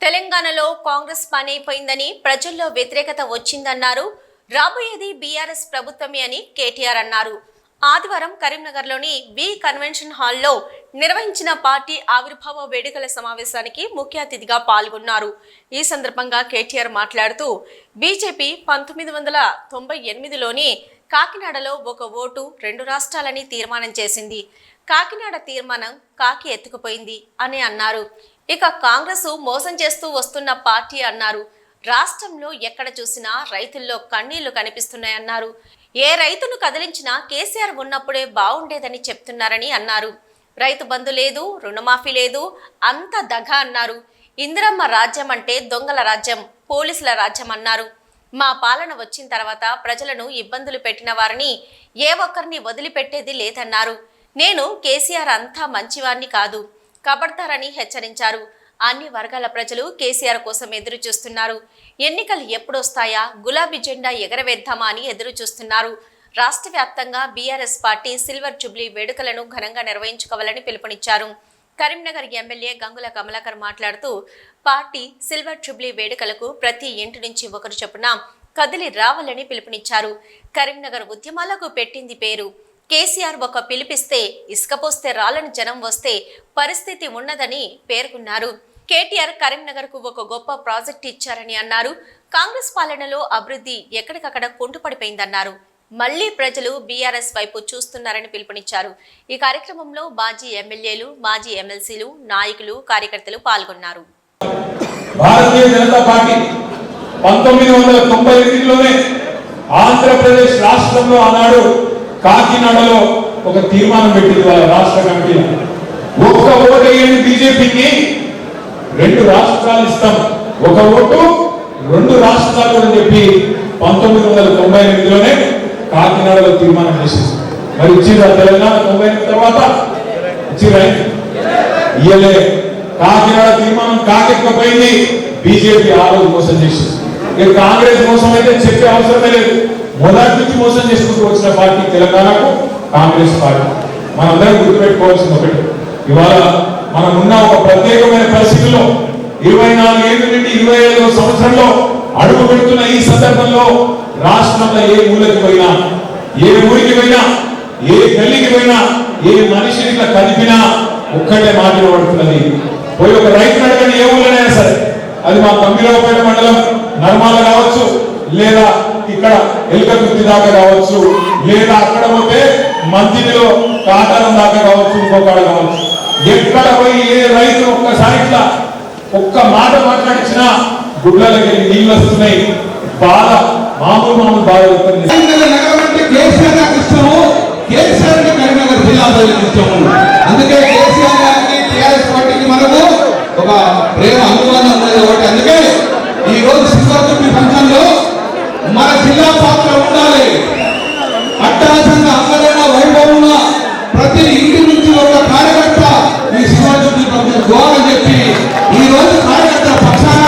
తెలంగాణలో కాంగ్రెస్ పనైపోయిందని ప్రజల్లో వ్యతిరేకత వచ్చిందన్నారు. రాబోయేది బీఆర్ఎస్ ప్రభుత్వమే అని కేటీఆర్ అన్నారు. ఆదివారం కరీంనగర్లోని బి కన్వెన్షన్ హాల్లో నిర్వహించిన పార్టీ ఆవిర్భావ వేడుకల సమావేశానికి ముఖ్య అతిథిగా పాల్గొన్నారు. ఈ సందర్భంగా కేటీఆర్ మాట్లాడుతూ బీజేపీ 1998లోని కాకినాడలో ఒక ఓటు 2 రాష్ట్రాలని తీర్మానం చేసింది. కాకినాడ తీర్మానం కాకి ఎత్తుకుపోయింది అని అన్నారు. ఇక కాంగ్రెస్ మోసం చేస్తూ వస్తున్న పార్టీ అన్నారు. రాష్ట్రంలో ఎక్కడ చూసినా రైతుల్లో కన్నీళ్లు కనిపిస్తున్నాయన్నారు. ఏ రైతును కదిలించినా కేసీఆర్ ఉన్నప్పుడే బాగుండేదని చెప్తున్నారని అన్నారు. రైతు బంధు లేదు, రుణమాఫీ లేదు, అంత దగ అన్నారు. ఇందిరమ్మ రాజ్యం అంటే దొంగల రాజ్యం, పోలీసుల రాజ్యం అన్నారు. మా పాలన వచ్చిన తర్వాత ప్రజలను ఇబ్బందులు పెట్టిన వారిని ఏ ఒక్కరిని వదిలిపెట్టేది లేదన్నారు. నేను కేసీఆర్ అంతా మంచివారిని కాదు, కబడతారని హెచ్చరించారు. అన్ని వర్గాల ప్రజలు కేసీఆర్ కోసం ఎదురు చూస్తున్నారు. ఎన్నికలు ఎప్పుడొస్తాయా, గులాబీ జెండా ఎగరవేద్దామా అని ఎదురు చూస్తున్నారు. రాష్ట్ర వ్యాప్తంగా బీఆర్ఎస్ పార్టీ సిల్వర్ జూబ్లీ వేడుకలను ఘనంగా నిర్వహించుకోవాలని పిలుపునిచ్చారు. కరీంనగర్ ఎమ్మెల్యే గంగుల కమలాకర్ మాట్లాడుతూ పార్టీ సిల్వర్ జూబ్లీ వేడుకలకు ప్రతి ఇంటి నుంచి ఒకరు చొప్పున కదిలి రావాలని పిలుపునిచ్చారు. కరీంనగర్ ఉద్యమాలకు పెట్టింది పేరు. కేసీఆర్ ఒక పిలిపిస్తే ఇసుకపోస్తే రాలని జనం వస్తే పరిస్థితి ఉన్నదని పేర్కొన్నారు. కేటీఆర్ కరీంనగర్ కు ఒక గొప్ప ప్రాజెక్ట్ ఇచ్చారని అన్నారు. కాంగ్రెస్ పాలనలో అభివృద్ధి ఎక్కడికక్కడ కుంటుపడిపోయిందన్నారు. మళ్లీ ప్రజలు బీఆర్ఎస్ వైపు చూస్తున్నారని పిలుపునిచ్చారు. ఈ కార్యక్రమంలో మాజీ ఎమ్మెల్యేలు, మాజీ ఎమ్మెల్సీలు, నాయకులు, కార్యకర్తలు పాల్గొన్నారు. భారతీయ జనతా పార్టీ 1998లోనే ఆంధ్రప్రదేశ్ రాష్ట్రంలో ఆనాడు కాకినాడలో ఒక తీర్మానం పెట్టింది వాళ్ళ రాష్ట్ర కమిటీ. ఒక్క ఓటు వేయండి బీజేపీకి 2 రాష్ట్రాలు ఇస్తాం, ఒక ఓటు 2 రాష్ట్రాలు అని చెప్పి 1998లోనే కాకినాడలో తీర్మానం చేసేసి మరి ఇచ్చిందా తెలంగాణ 98 తర్వాత ఇచ్చిరా? ఇయ్యలే. కాకినాడ తీర్మానం కాకెక్కపోయింది. బీజేపీ ఆ రోజు మోసం చేసేసి, ఇక కాంగ్రెస్ మోసం అయితే చెప్పే అవసరమే లేదు. మొదటి నుంచి మోసం చేసుకుంటూ వచ్చిన పార్టీ తెలంగాణకు కాంగ్రెస్ పార్టీ. మనందరం గుర్తుపెట్టుకోవాల్సింది ఒకటి, ఇవాళ మనం ఉన్న ఒక ప్రత్యేకమైన పరిస్థితుల్లో 24 ఏళ్ళ నుండి 25వ సంవత్సరంలో అడుగు పెడుతున్న ఈ సందర్భంలో రాష్ట్రంలో ఏ మూలకి పోయినా, ఏ ఊరికి పోయినా, ఏ గల్లీకి పోయినా, ఏ మనిషిని ఇట్లా కదిపినా ఒక్కటే మాట్లాడబడుతున్నది. పోయి ఒక రైతును అడగండి, ఏ ఊళ్ళైనా సరే, అది మా కంబిరావుపేట మండలం నర్మాల కావచ్చు, లేదా ఇక్కడ ఎల్కతుర్తి దాకా కావచ్చు, లేదా అక్కడ పోతే మంత్రిలో కాటారం దాకా కావచ్చు, ఇంకొకడ కావచ్చు, ఎక్కడ పోయి ఏ రైతు ఒక్కసారి ఇట్లా ఒక్క మాట మాట్లాడించినా గుడ్లకి నీళ్ళు వస్తున్నాయి. బాధ మామూలు బాధ అవుతుంది. అందుకే కేసీఆర్ గారికి టీఆర్ఎస్ పార్టీకి మనకు ఒక ప్రేమ అనుబంధం ఉన్నది ఒకటి. అందుకే ఈ రోజు శివరాత్రి ఫంక్షన్లో మన జిల్లా పాత్ర ఉండాలి. అట్టహాసంగా అంగరంగ వైభవంగా ప్రతి ఇంటి నుంచి ఒక కార్యకర్త ఈ శివరాత్రి ఫంక్షన్ గోవాలని చెప్పి ఈ రోజు కార్యకర్తల పక్షాన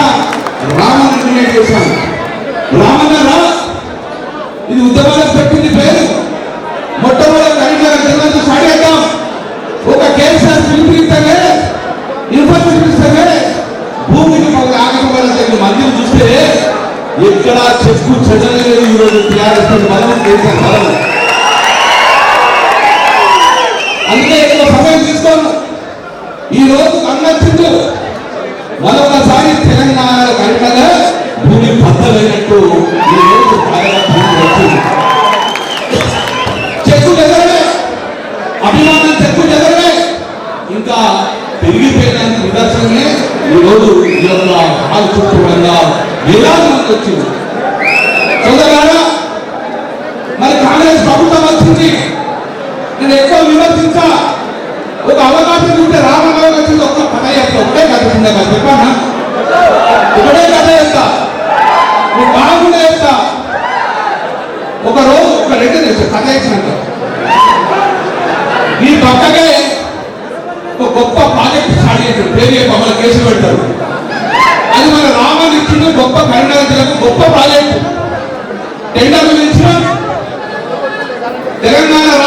రామన్ నిర్ణయం చేశాం. రామన్న ఇది ఉద్యమాలకు పెట్టింది పేరు. మొట్టమొదటి కరీంనగర్ జిల్లాలో స్టార్ట్ చేద్దాం. ఒక కేసీఆర్ పిలిపిస్తేనే ఇన్ఫ్రాస్ట్రక్చర్ భూమికి ఆగమని మందిని చూస్తే ఎక్కడ చెక్కు చెదలేదు. ఈరోజు టీఆర్ఎస్ బలం కేసీఆర్ బలం. అందుకే ఎక్కువ సమయం తీసుకోను. ఈ రోజు అన్నట్టు మరొకసారి తెలంగాణలో కరీంనగర్ భూమి బద్దలైనట్టు ఈ రోజు వచ్చింది. చెక్కు చెదరలే, అభిమానం చెక్కు చెదరలే, ఇంకా పెరిగిపోయినందుకు నిదర్శనమే ఈ రోజు ఈ యొక్క హాల్ చుట్టూరంగా వేలాది మంది వచ్చింది. సోదరులారా, మరి కాంగ్రెస్ ప్రభుత్వం వచ్చింది, నేను ఎక్కువ విమర్శించా. ఒక అవకాశం ఉంటే రామరావు వచ్చింది, ఒక్క కథ చెప్తా, ఒకటే కథ చెప్పానా? ఒకటే కథ చెప్తా, నువ్వు బాగుండే చెప్తా. ఒక రోజు ఒక 2 నిమిషాలు కథ ఇచ్చినాక ఈ పక్కకే ఒక గొప్ప ప్రాజెక్ట్ స్టార్ట్ చేశారు. పేరు మమ్మల్ని కేసు పెడతారు. అది మన రామన్ ఇచ్చిన గొప్ప కరీంనగర్ జిల్లాకు గొప్ప ప్రాజెక్టు. టెండర్లు ఇచ్చిన తెలంగాణ